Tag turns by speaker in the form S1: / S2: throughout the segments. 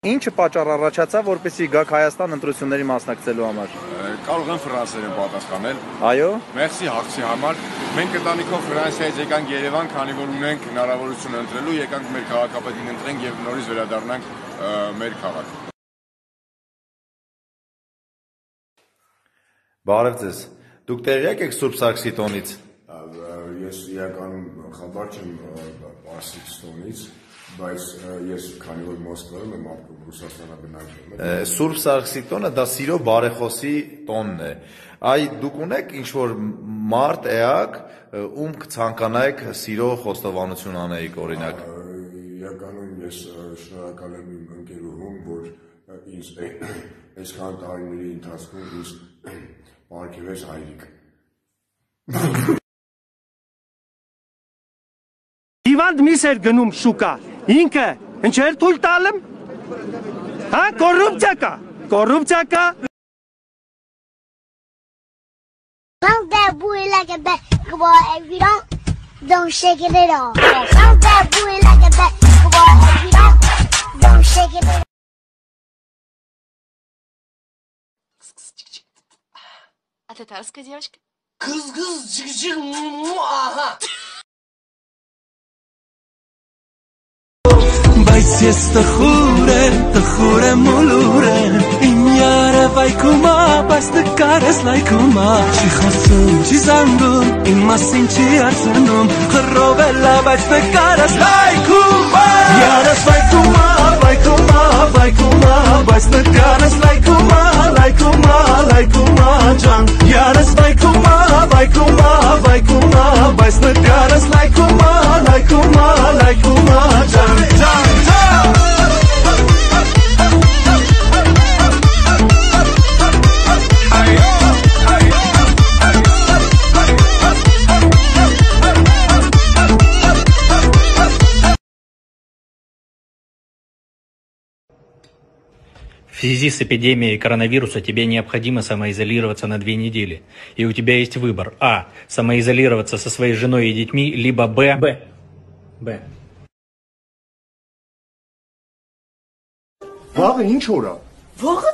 S1: Ինչը պատճառ առաջացավ, որպեսզի գաք Հայաստան ընտրությունների մասնակցելու համար։
S2: Կարող եմ ֆրանսերեն պատասխանել։
S1: Այո։
S2: Մերսի հարցի համար։ Մենք ընտանիքով Ֆրանսիայից եկանք Երևան, քանի որ ունենք հնարավորություն ընտրելու, եկանք մեր քաղաքապետին ընտրենք եւ նորից վերադառնանք մեր քաղաք։
S3: Բարև ձեզ։ Դուք տեղյակ եք Սուրբ Սարգսի տոնից։
S2: Ես իրականում խաբար չեմ Պարսից տոնից, բայց ես քանի որ Մոսկվայում եմ ապրում, Ռուսաստանը բնակվում եմ։
S3: Սուրբ Սարգսի տոնը դա սիրո բարեխոսի տոնն է։ Այ դուք ունեք ինչ-որ մարդ էակ, ում կցանկանայիք սիրո խոստովանություն անեիք, օրինակ։
S2: Իրականում ես շնորհակալ եմ իմ ընկերուհուն, որ ինձ այսքան տարիների ընթացքում ինձ պարգևեց հայրիկ։
S4: Հիվանդ միս էր գնում շուկա, ինքը ինչեր թույլ տալեմ, հա, կոռուպցիա կա։
S5: Some bad boy like a basketball, if you don't shake it off. Some bad boy like a basketball, if you don't shake it off.
S6: А ты татарская девочка?
S4: Ага. Բայց ես տխուր եմ ուլուր եմ Իմ յարը վայքումա, բայց նկարս լայքումա Չի խոսում, չի զանգում, իմ մասին չի արցնում Խռով էլա, բայց նկարս լայքումա Յարս վայքումա, բայց նկարս լայքումա ջան Յարս վայքումա, բայց նկարս լայքումա ջան
S7: В связи с эпидемией коронавируса тебе необходимо самоизолироваться на 2 недели. И у тебя есть выбор. А. Самоизолироваться со своей женой и детьми, либо Б.
S2: Վաղը ինչ օր է։
S6: Վաղը?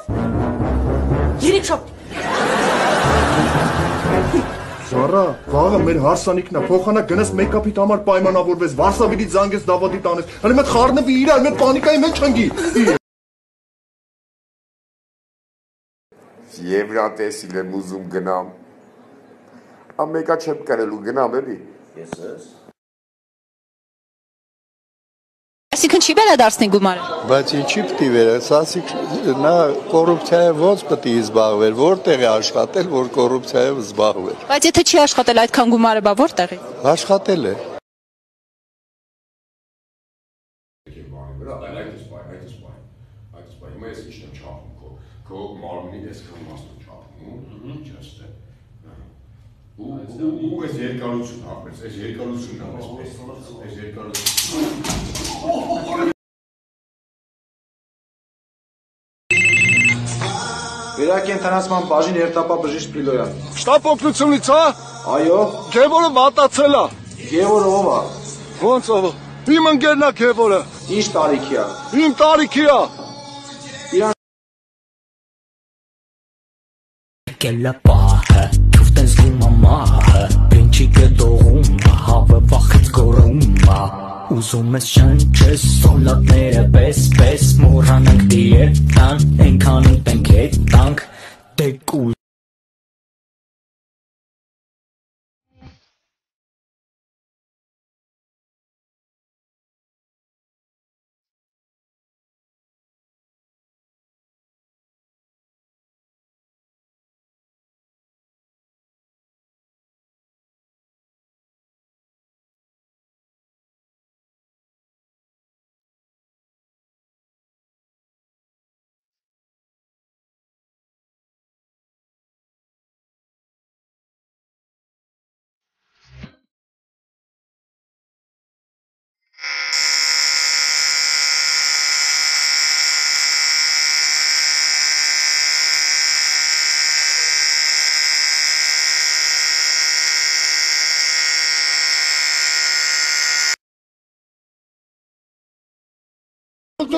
S6: Երեքշաբթի։
S2: Զարա, վաղը մեր հարսանիքն է, փոխանակ գնաս մեյքափիդ համար պայմանավորվես, Վարշավից զանգես Դավոթի տանես, հələ մեծ խառնվի իրար, մեծ պանիկայի մեջ չընկի։ Եվրատեսիլ եմ ուզում գնամ։ Ամեկա չեմ կարելու գնամ էլի։ Ես ես։
S6: Այսինքն չի վերադարձնի գումարը։
S8: Բայց ինչի պիտի վերադարձի, նա կոռուպցիայով ոնց պիտի զբաղվեր, որտեղ է աշխատել, որ կոռուպցիայով զբաղվեր։
S6: Բայց եթե չի աշխատել այդքան գումարը, բա որտեղ է։
S8: Աշխատել է։
S2: Քո մարմնի այսքան մասն չափում, just ու այս երկարություն հապեց, այս երկարությունն է, այս երկարություն։
S9: Վերակենդանացման բաժին երթապաբժիշկ Պրիլոյան։
S4: Շտապ օգնությունից, հա։
S9: Այո։
S4: Գևորը մատացել է։
S9: Գևորը ով է։
S4: Ոնց ով։ Իմ ընկերն է Գևորը։
S9: Ինչ տարիքի է։
S4: Իմ տարիքի է։
S10: Կելա պահը, թուվտեն զլում ամահը, բրինչիկը դողում, հավը վախից գորում, ուզում ես շնչես, սոլատները պես, մորանանք դիետան, ենքան ուտենք հետ տանք, դեկ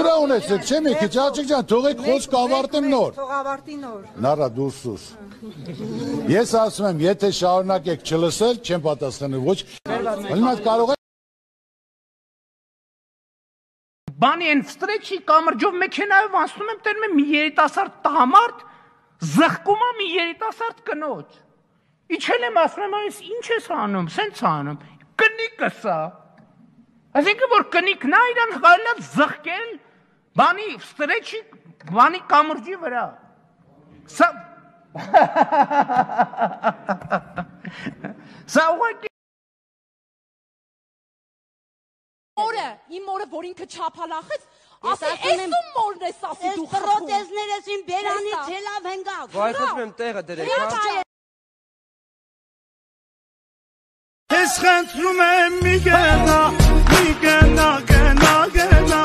S11: ուրա ունեցեք, չէ՞ մի քիչ աղջիկ ջան, թողեք խոսք ավարտեմ նոր։
S12: Թող ավարտի նոր։
S11: Նարա դուրս։ Ես ասում եմ, եթե շարունակեք չլսել, չեմ պատասխանել ոչ։ Հիմա կարող է
S13: Բանի են վստրեչի կամրջով մեքենայով անցնում եմ, տերում եմ մի երիտասարդ տղամարդ, զղկում է մի երիտասարդ կնոջ։ Իջել եմ ասում եմ, այս ինչ ես անում, սենց անում, կնիկս է։ Այսինքն որ կնիկն է, իրան կարելի է զղկել բանի վստրեչի, բանի կամրջի վրա։ Սա ուղղակի
S14: Մորը, իմ մորը, որ ինքը չափալախեց, ասի, ես ու մորն ես ասի դու խխում։
S15: Պրոտեզներս իմ բերանի չելավ հենգակ։
S16: Վայ խնդրեմ տեղը դրեք, հա։
S4: Ես խնդրում եմ մի գնա, գնա, գնա,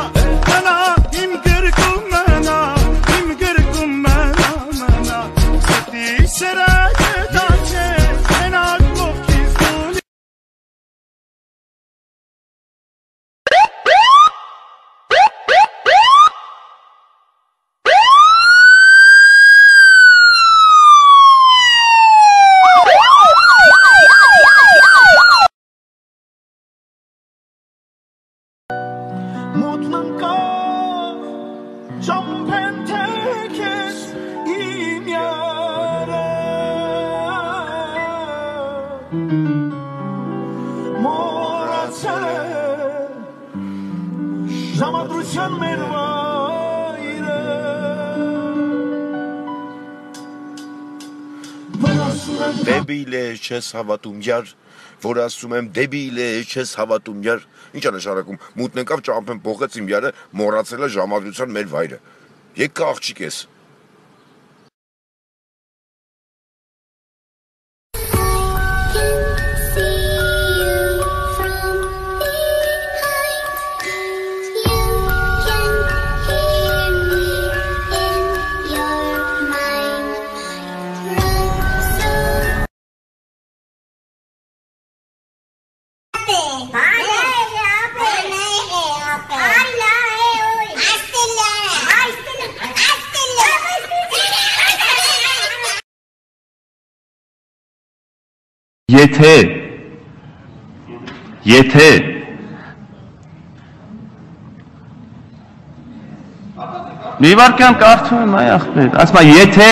S4: իմ գրկում մնա, սետի սերա չտաչե, մենակ մովքից դունի Ժամադրության մեր վայրը
S17: Դեբիլ է, չես հավատում յար, որ ասում եմ դեբիլ է, չես հավատում յար, ինչ է նշանակում, մութն եկավ ճամփեն փոխեց իմ յարը, մոռացել է ժամադրության մեր վայրը, եկա աղջիկ ես
S18: Եթե մի վարքան կարդում եմ այ ախպեր, ասում եմ եթե